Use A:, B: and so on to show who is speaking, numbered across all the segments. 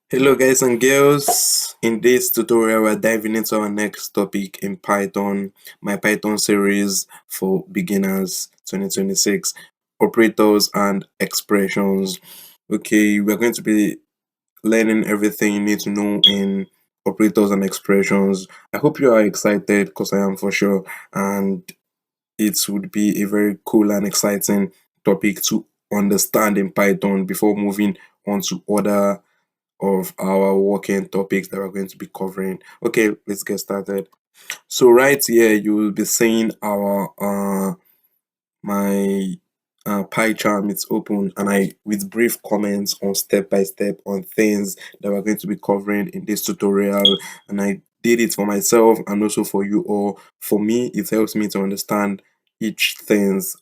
A: Hello guys and girls, in this tutorial we're diving into our next topic in Python, my Python series for beginners 2026, operators and expressions. Okay, we're going to be learning everything you need to know in operators and expressions. I hope you are excited because I am for sure, and it would be a very cool and exciting topic to understand in Python before moving on to other of our working topics that we're going to be covering. Okay, let's get started. So right here you will be seeing our my pie chart. It's open, and I with brief comments on step by step on things that we're going to be covering in this tutorial, and I did it for myself and also for you all. For me, it helps me to understand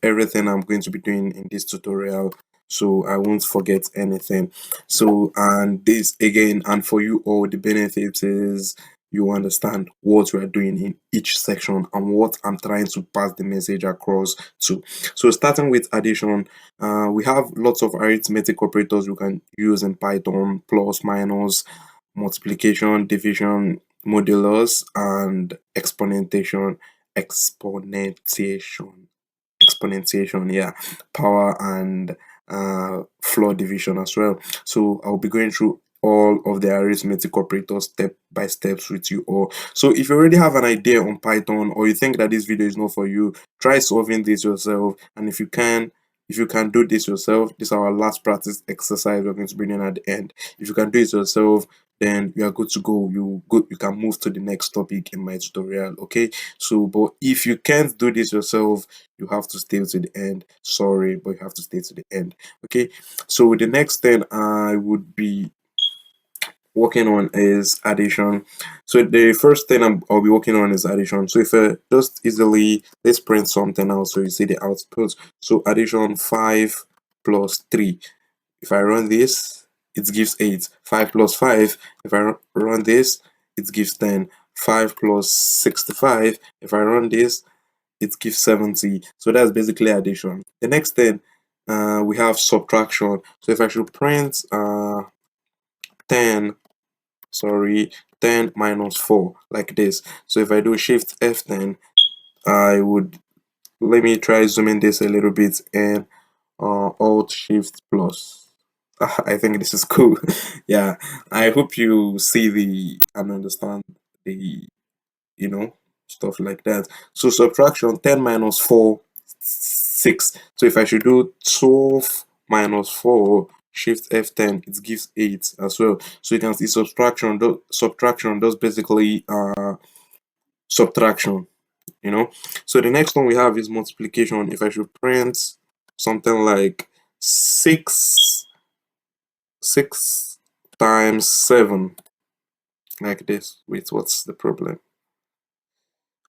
A: everything I'm going to be doing in this tutorial, so I won't forget anything. So, and this again, and for you all, the benefit is you understand what we are doing in each section and what I'm trying to pass the message across to. So starting with addition, we have lots of arithmetic operators we can use in Python: plus, minus, multiplication, division, modulus, and exponentiation, yeah, power and floor division as well. So I'll be going through all of the arithmetic operators step by steps with you all. So if you already have an idea on Python, or you think that this video is not for you, try solving this yourself. And if you can do this yourself, this is our last practice exercise we're going to bring in at the end. If you can do it yourself, then you are good to go. You can move to the next topic in my tutorial. Okay, so but if you can't do this yourself, you have to stay to the end. Sorry, but you have to stay to the end. Okay, so the next thing I would be working on is addition. So the first thing I'll be working on is addition. So if I just easily, let's print something out so you see the output. So addition 5 plus 3. If I run this, it gives 8. 5 plus 5, if I run this, it gives 10. 5 plus 65, if I run this, it gives 70. So that's basically addition. The next thing, we have subtraction. So if I should print 10 10 minus 4 like this. So if I do shift F10, I would, let me try zooming this a little bit, and alt shift plus. I think this is cool. Yeah, I hope you see the and understand the, you know, stuff like that. So subtraction, 10 minus 4, 6. So if I should do 12 minus 4, shift F10, it gives 8 as well. So you can see subtraction does basically subtraction, you know. So the next one we have is multiplication. If I should print something like 6 times 7 like this. Wait, what's the problem?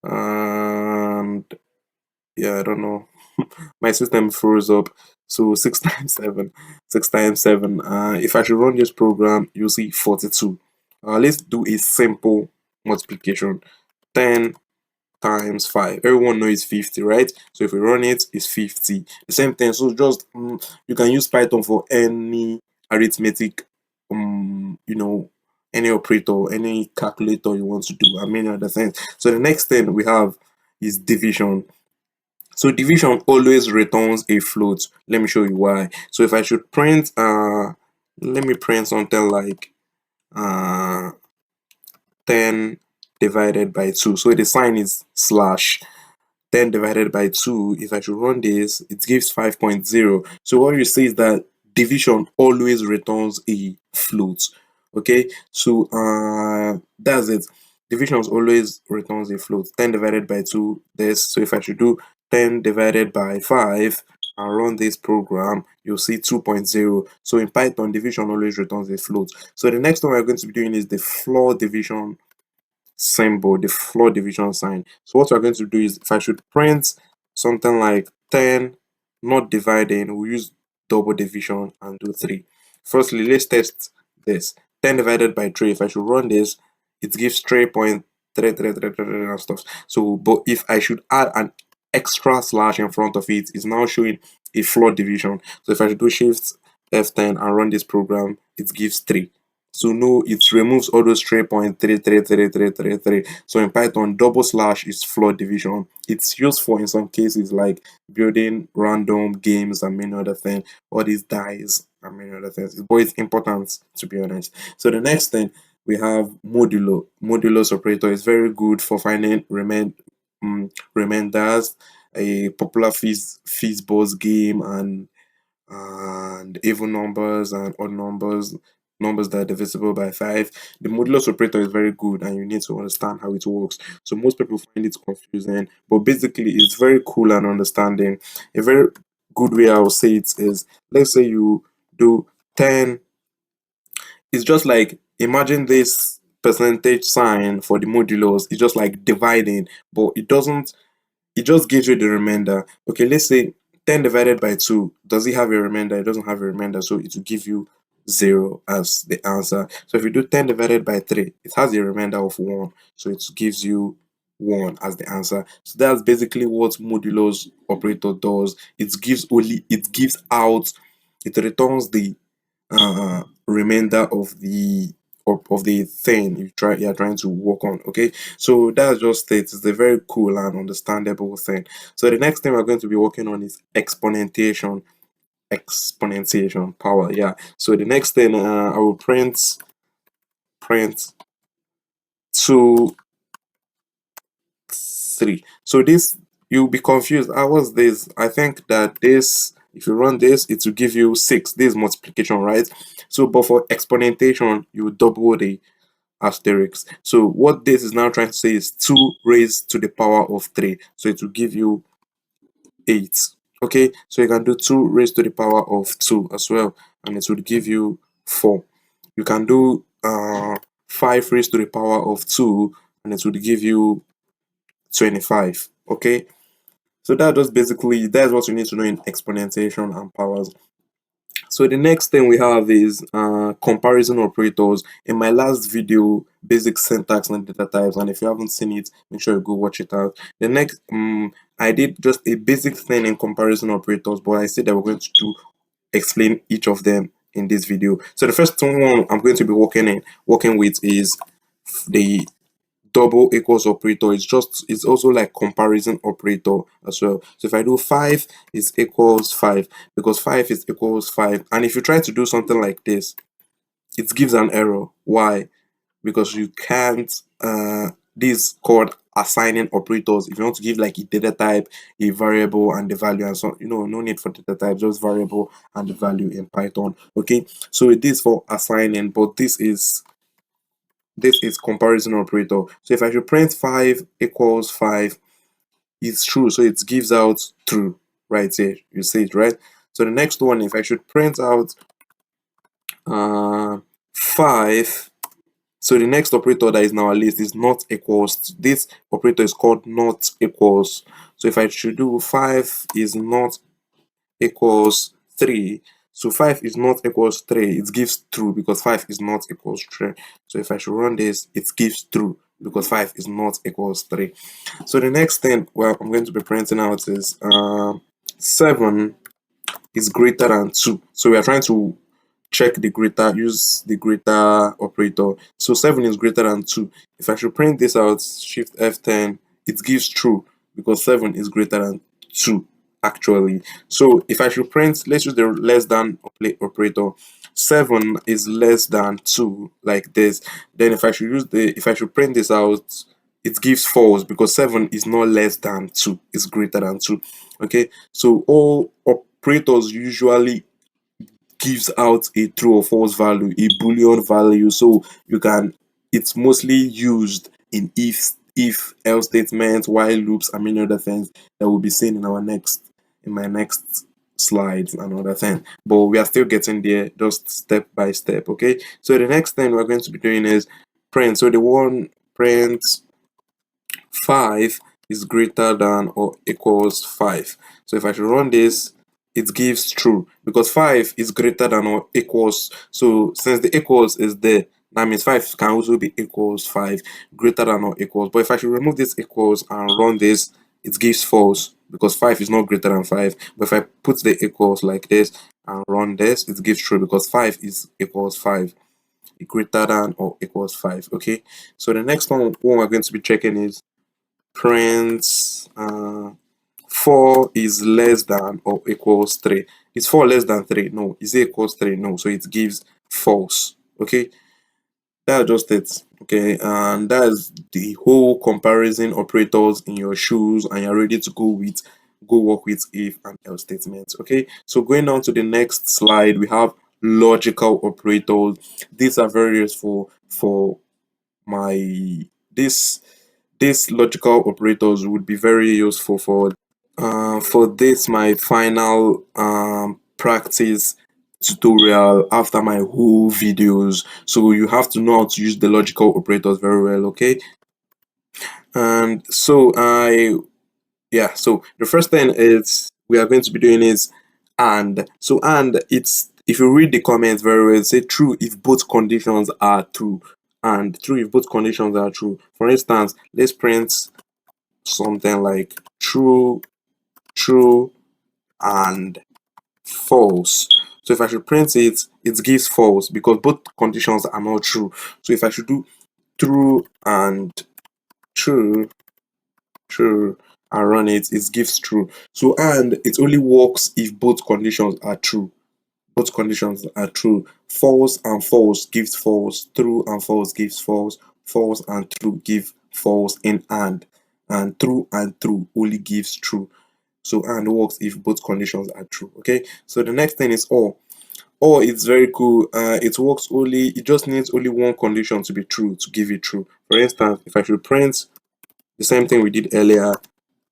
A: And yeah, I don't know. My system froze up. So 6 times 7, 6 times 7. If I should run this program, you'll see 42. Let's do a simple multiplication. 10 times 5. Everyone knows it's 50, right? So if we run it, it's 50. The same thing. So just you can use Python for any arithmetic, any operator, any calculator you want to do, and many other things. So the next thing we have is division. So division always returns a float. Let me show you why. So if I should print, let me print something like 10 divided by 2. So the sign is slash. 10 divided by 2, if I should run this, it gives 5.0. So what you see is that division always returns a float. Okay, so that's it. Division always returns a float. 10 divided by 2, this. So if I should do 10 divided by 5 and run this program, you'll see 2.0. So in Python, division always returns a float. So the next one we're going to be doing is the floor division symbol, the floor division sign. So what we're going to do is, if I should print something like 10 not dividing, we'll use double division and do 3. Firstly, let's test this. 10 divided by 3, if I should run this, it gives 3.3 and stuff. So, but if I should add an extra slash in front of it, it's now showing a floor division. So if I should do shift F10 and run this program, it gives 3. So no, it removes all those 3.33333. So in Python, double slash is floor division. It's used for in some cases like building random games and many other things. All these dies and many other things. But it's important, to be honest. So the next thing we have modulo. Modulus operator is very good for finding reminders, a popular fizzballs game, and even numbers and odd numbers, numbers that are divisible by 5. The modulus operator is very good and you need to understand how it works. So most people find it confusing, but basically it's very cool and understanding. A very good way I will say it is, let's say you do 10. It's just like, imagine this percentage sign for the modulus. It's just like dividing, but it just gives you the remainder. Okay, let's say 10 divided by 2. Does it have a remainder? It doesn't have a remainder, so it will give you 0 as the answer. So if you do 10 divided by 3, it has a remainder of 1, so it gives you 1 as the answer. So that's basically what modulus operator does. It gives out, it returns the remainder of the thing you're trying to work on. Okay, so that's just it. It's a very cool and understandable thing. So the next thing we're going to be working on is exponentiation power. Yeah, so the next thing I will print 2 3. So this, you'll be confused. I was this. I think that this, if you run this, it will give you 6. This is multiplication, right? So, but for exponentation, you double the asterisk. So what this is now trying to say is 2 raised to the power of 3. So it will give you 8. Okay, so you can do 2 raised to the power of 2 as well, and it would give you 4. You can do 5 raised to the power of 2, and it would give you 25. Okay, so that's what you need to know in exponentiation and powers. So the next thing we have is comparison operators. In my last video, basic syntax and data types, and if you haven't seen it, make sure you go watch it out. The next, I did just a basic thing in comparison operators, but I said that we're going to explain each of them in this video. So the first one I'm going to be working with is the double equals operator. It's also like comparison operator as well. So if I do 5 is equals 5, because 5 is equals 5, and if you try to do something like this, it gives an error. Why? Because you can't this called assigning operators. If you want to give like a data type, a variable, and the value, and so, no need for data type, just variable and the value in Python. Okay, so it is for assigning, but this is comparison operator. So if I should print 5 equals 5, it's true. So it gives out true right here. You see it, right? So the next one, if I should print out 5, so the next operator that is in our list is not equals. This operator is called not equals. So if I should do 5 is not equals 3. So 5 is not equals 3. It gives true because 5 is not equals 3. So if I should run this, it gives true because 5 is not equals 3. So the next thing, well, I'm going to be printing out is 7 is greater than 2. So we are trying to check the greater, use the greater operator. So 7 is greater than 2. If I should print this out, shift F10, it gives true because 7 is greater than 2 actually. So if I should print, let's use the less than operator. 7 is less than 2 like this. Then if I should print this out, it gives false because 7 is not less than 2, it's greater than 2. Okay, so all operators usually gives out a true or false value, a boolean value. So you can, it's mostly used in if else statements, while loops, and many other things that will be seen in my next slides and other things. But we are still getting there, just step by step. Okay, so the next thing we're going to be doing is print. So the one print 5 is greater than or equals 5. So if I should run this, it gives true because 5 is greater than or equals. So since the equals is there, that means 5 can also be equals 5, greater than or equals. But if I should remove this equals and run this, it gives false because 5 is not greater than 5. But if I put the equals like this and run this, it gives true because 5 is equals 5. greater than or equals 5. Okay, so the next one we're going to be checking is print 4 is less than or equals 3. Is 4 less than 3? No. Is it equals 3? No. So it gives false. Okay, that's just it. Okay, and that's the whole comparison operators in your shoes, and you're ready to go work with if and else statements. Okay, so going on to the next slide, we have logical operators. These are very useful for my this these logical operators would be very useful for this my final practice tutorial after my whole videos. So you have to know how to use the logical operators very well. Okay, and so so the first thing is we are going to be doing is and it's, if you read the comments very well, say true if both conditions are true, and true if both conditions are true. For instance, let's print something like true and false. So if I should print it, it gives false because both conditions are not true. So if I should do true and true true and run it, it gives true. So and it only works if both conditions are true. Both conditions are true. False and false gives false. True and false gives false. False and true give false in and true and true only gives true. So and works if both conditions are true. Okay, so the next thing is or it's very cool. It works only, it just needs only one condition to be true to give it true. For instance, if I should print the same thing we did earlier,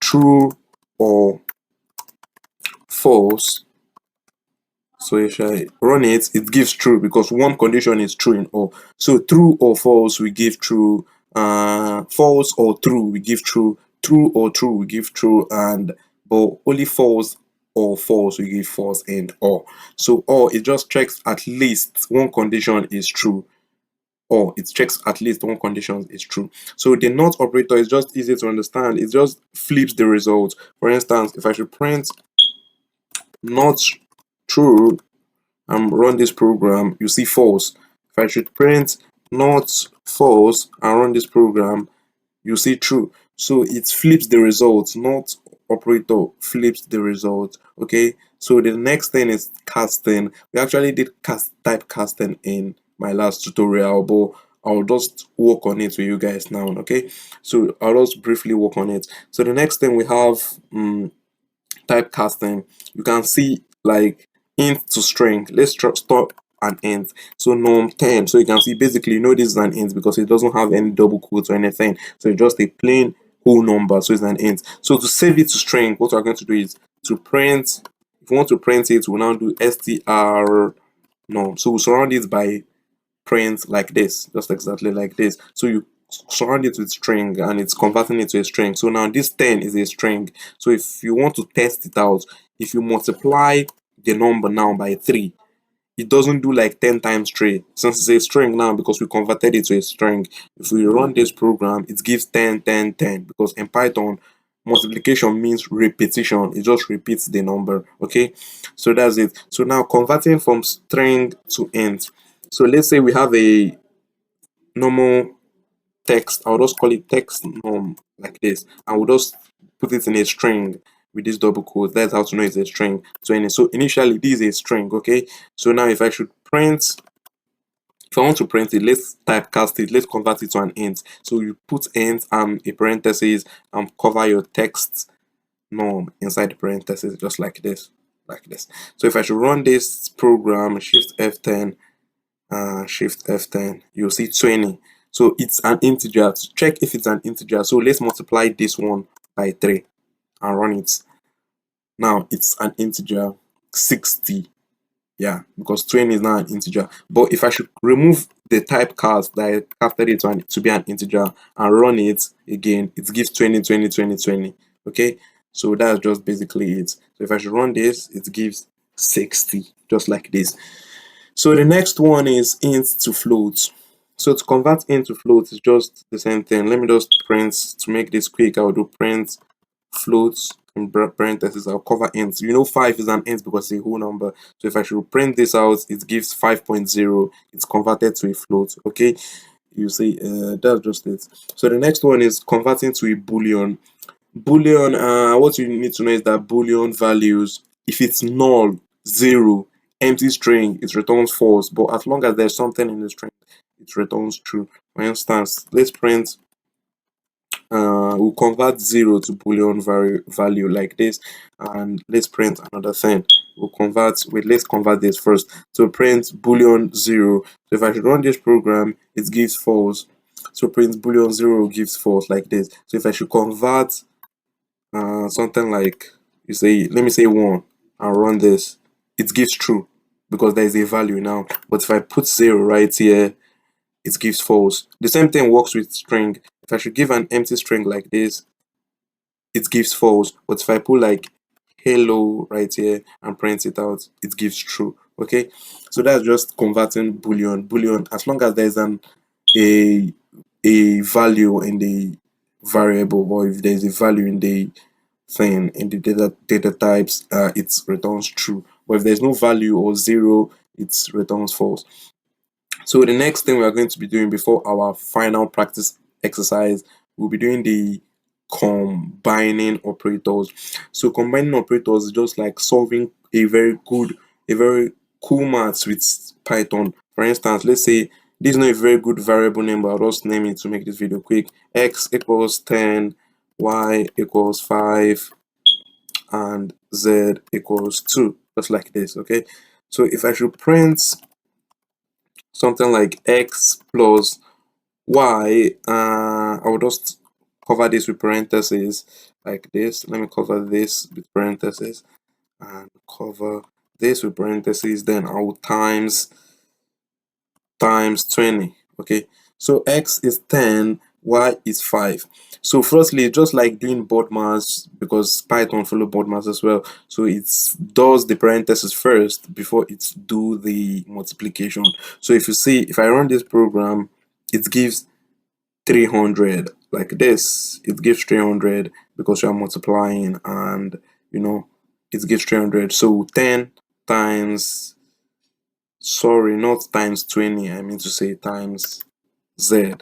A: true or false. So if I run it, it gives true because one condition is true in all. So true or false, we give true. False or true, we give true. True or true, we give true. And but only false or false, we give false and or. So or it just checks at least one condition is true. Or it checks at least one condition is true. So the not operator is just easy to understand. It just flips the result. For instance, if I should print not true and run this program, you see false. If I should print not false and run this program, you see true. So it flips the result, not operator flips the result. Okay, so the next thing is casting. We actually did type casting in my last tutorial, but I'll just work on it with you guys now. Okay, so I'll just briefly work on it. So the next thing we have typecasting. You can see like int to string. Let's stop an int. So norm 10. So you can see basically, you know, this is an int because it doesn't have any double quotes or anything. So it's just a plain whole number. So it's an int. So to save it to string, what we're going to do is to print. If you want to print it, we'll now do str norm. So we'll surround it by print like this, just exactly like this. So you surround it with string and it's converting it to a string. So now this 10 is a string. So if you want to test it out, if you multiply the number now by 3, it doesn't do like 10 times 3 since it's a string now because we converted it to a string. If we run this program, it gives 10 10 10 because in Python multiplication means repetition. It just repeats the number. Okay, so that's it. So now converting from string to int. So let's say we have a normal text. I'll just call it text norm like this, and we'll just put it in a string with this double quote. That's how to know it's a string. So initially this is a string. Okay, so now if I should print, if I want to print it, let's typecast it, let's convert it to an int. So you put int and a parenthesis and cover your text norm inside the parenthesis just like this, like this. So if I should run this program, shift F10, shift F10, you'll see 20. So it's an integer. To check if it's an integer, so let's multiply this one by 3 and run it. Now it's an integer, 60. Yeah, because 20 is now an integer. But if I should remove the typecast that I casted it to be an integer and run it again, it gives 20 20 20 20. Okay, so that's just basically it. So if I should run this, it gives 60, just like this. So the next one is int to float. So to convert int to float is just the same thing. Let me just print, to make this quick, I'll do print float in parentheses, I'll cover int. You know 5 is an int because it's a whole number. So if I should print this out, it gives 5.0. It's converted to a float. Okay, you see, that's just it. So the next one is converting to a boolean. Boolean, what you need to know is that boolean values, if it's null, zero, empty string, it returns false. But as long as there's something in the string, it returns true. For instance, let's print, we'll convert 0 to boolean value like this, and let's print another thing. Let's convert this first. So print boolean 0. So if I should run this program, it gives false. So print boolean 0 gives false like this. So if I should convert something like, you say, let me say 1 and run this, it gives true because there is a value now. But if I put 0 right here, it gives false. The same thing works with string. If I should give an empty string like this, it gives false. But if I put like hello right here and print it out, it gives true. Okay, so that's just converting boolean. As long as there's a a value in the variable, or if there's a value in the thing in the data types, it returns true. But if there's no value or 0, it returns false. So the next thing we are going to be doing before our final practice exercise, we'll be doing the combining operators. So combining operators is just like solving a very cool maths with Python. For instance, let's say this is not a very good variable name, but I'll just name it to make this video quick. X equals 10, y equals 5, and z equals 2, just like this. Okay, so if I should print something like x plus y, I will just cover this with parentheses like this. Let me cover this with parentheses and cover this with parentheses. Then I will times 20. Okay, so x is 10, y is 5. So firstly, just like doing board maths, because Python follow board maths as well, so it does the parentheses first before it do the multiplication. So if you see, if I run this program, it gives 300 like this. It gives 300 because you are multiplying, and you know it gives 300. So 10 times, sorry, not times 20, I mean to say times z.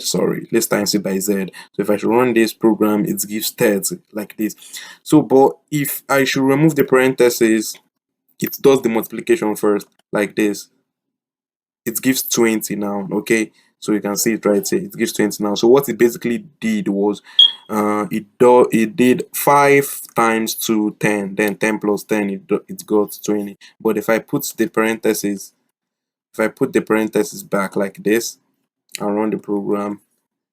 A: Sorry, let's times it by z. So if I should run this program, it gives 30 like this. So but if I should remove the parentheses, it does the multiplication first like this. It gives 20 now. Okay, so you can see it right here, it gives 20 now. So what it basically did was, it did 5 times 2 10, then 10 plus 10, it got 20. But if I put the parentheses, back like this and run the program,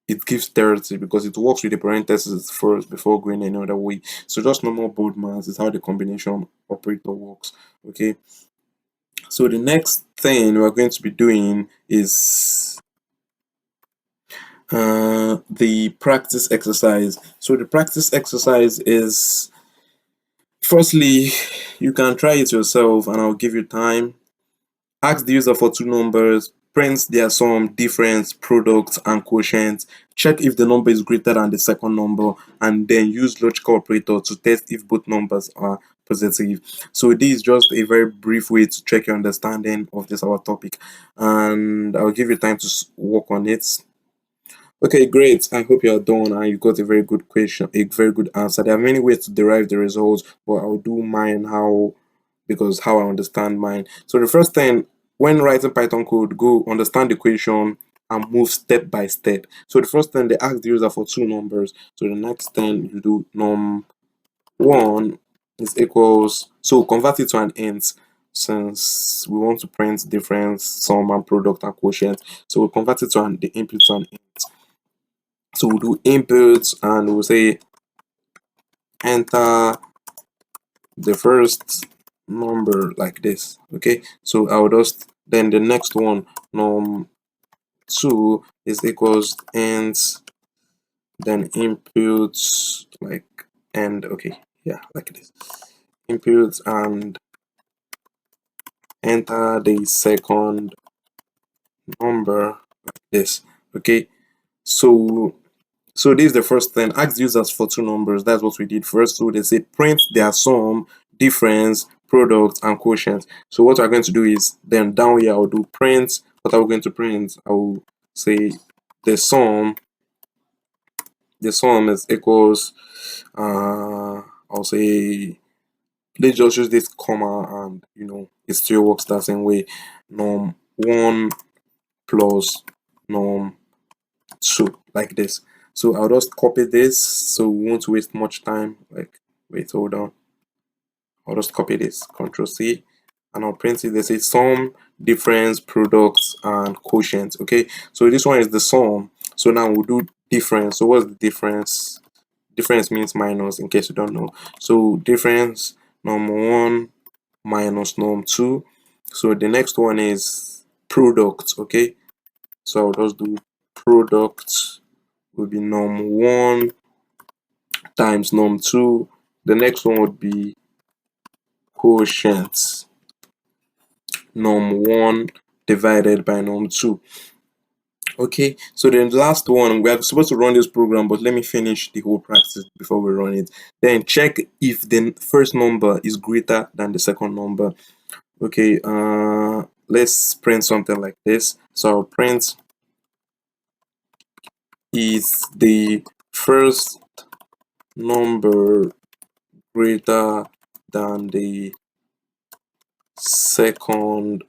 A: it gives 30 because it works with the parentheses first before going any other way. So just normal board maths is how the combination operator works. Okay, so the next thing we're going to be doing is the practice exercise. So the practice exercise is, firstly, you can try it yourself and I'll give you time. Ask the user for two numbers, print their sum, difference, product, and quotient. Check if the number is greater than the second number, and then use logical operator to test if both numbers are positive. So this is just a very brief way to check your understanding of this our topic, and I'll give you time to work on it. Okay, great. I hope you are done and you got a very good question, a very good answer. There are many ways to derive the results, but I'll do mine because how I understand mine. So the first thing, when writing Python code, go understand the equation and move step by step. So the first thing, they ask the user for two numbers. So the next thing you do, num1 is equals, so convert it to an int since we want to print difference, sum, and product and quotient. So we'll convert it to the input to an int. So we'll do inputs and we'll say enter the first number like this. Okay, so I'll just, then the next one, num2 is equals int, then inputs like, and okay, yeah, like this, inputs and enter the second number like this. Okay, so So this is the first thing. Ask users for two numbers. That's what we did first. So they say print their sum, difference, product, and quotient. So what we're going to do is then down here I'll do print. What are we going to print? I will say the sum. The sum is equals. I'll say let's just use this comma, and it still works the same way. Num one plus num two, like this. So I'll just copy this so we won't waste much time. Like, wait, hold on. I'll just copy this, Control C, and I'll print it. They say sum, difference, products, and quotient. Okay, so this one is the sum. So now we'll do difference. So what's the difference? Difference means minus, in case you don't know. So difference, number one minus num two. So the next one is product. Okay, so I'll just do product will be num one times num two. The next one would be quotient, num one divided by num two. Okay, so then the last one, we are supposed to run this program, but let me finish the whole practice before we run it. Then check if the first number is greater than the second number. Okay, let's print something like this. So I'll print is the first number greater than the second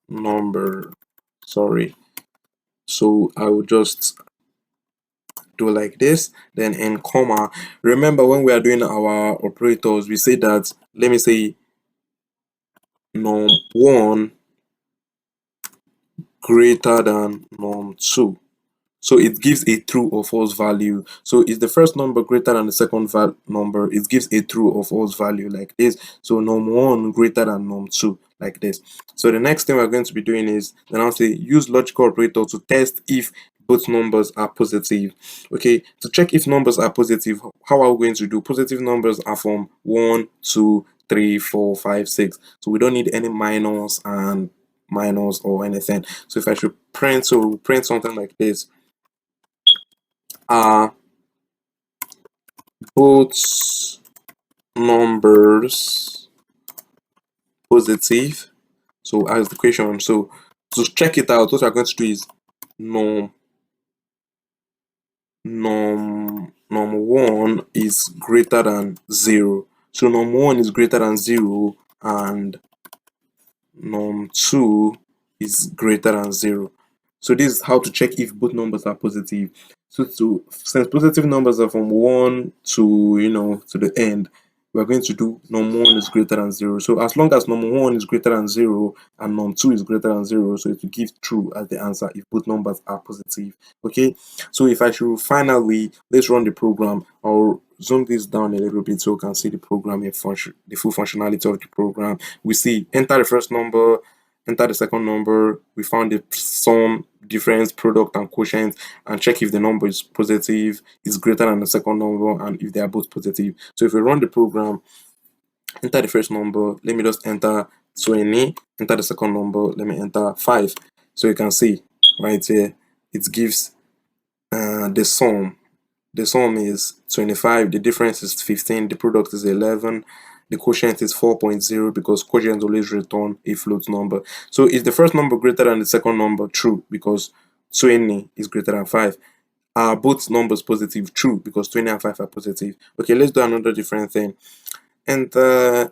A: number. Sorry. So I will just do like this, then in comma. Remember, when we are doing our operators, we say that, let me say num one greater than num two. So it gives a true or false value. So is the first number greater than the second number, it gives a true or false value, like this. So num one greater than num two, like this. So the next thing we're going to be doing is, then I'll say use logical operator to test if both numbers are positive. Okay, to check if numbers are positive, how are we going to do? Positive numbers are from 1, 2, 3, 4, 5, 6. So we don't need any minus and minus or anything. So if I should print, so we'll print something like this. Are both numbers positive? So as the question. So to check it out, what we're going to do is num one is greater than 0. So num one is greater than 0 and num two is greater than 0. So this is how to check if both numbers are positive. So since positive numbers are from 1 to to the end, we're going to do num one is greater than 0. So as long as num one is greater than 0 and num two is greater than 0, so it will give true as the answer if both numbers are positive. Okay, so if I should finally, let's run the program. I'll zoom this down a little bit so you can see the program in function, the full functionality of the program. We see enter the first number, enter the second number, we found the sum, difference, product, and quotient, and check if the number is positive, is greater than the second number, and if they are both positive. So if we run the program, enter the first number, let me just enter 20, enter the second number, let me enter 5. So you can see right here, it gives the sum. The sum is 25, the difference is 15, the product is 11, the quotient is 4.0 because quotient always return a float number. So is the first number greater than the second number? True, because 20 is greater than 5. Are both numbers positive? True, because 20 and 5 are positive. Okay, let's do another different thing. And the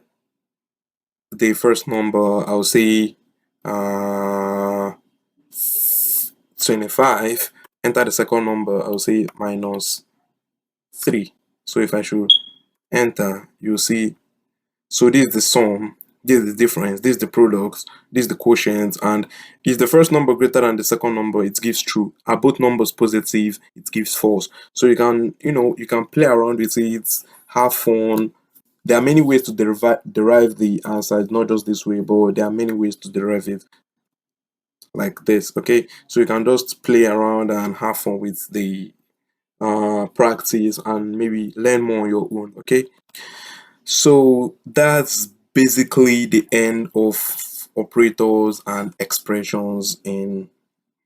A: first number, I'll say 25. Enter the second number, I'll say minus 3. So if I should enter, you'll see, so this is the sum, this is the difference, this is the product, this is the quotient, and is the first number greater than the second number, it gives true. Are both numbers positive, it gives false. So you can you can play around with it, have fun. There are many ways to derive the answer. It's not just this way, but there are many ways to derive it, like this. Okay, so you can just play around and have fun with the practice and maybe learn more on your own. Okay, so that's basically the end of operators and expressions in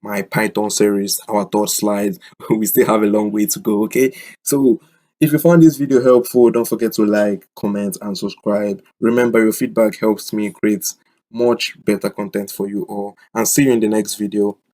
A: my Python series, our third slide. We still have a long way to go, okay? So if you found this video helpful, don't forget to like, comment, and subscribe. Remember, your feedback helps me create much better content for you all. And see you in the next video.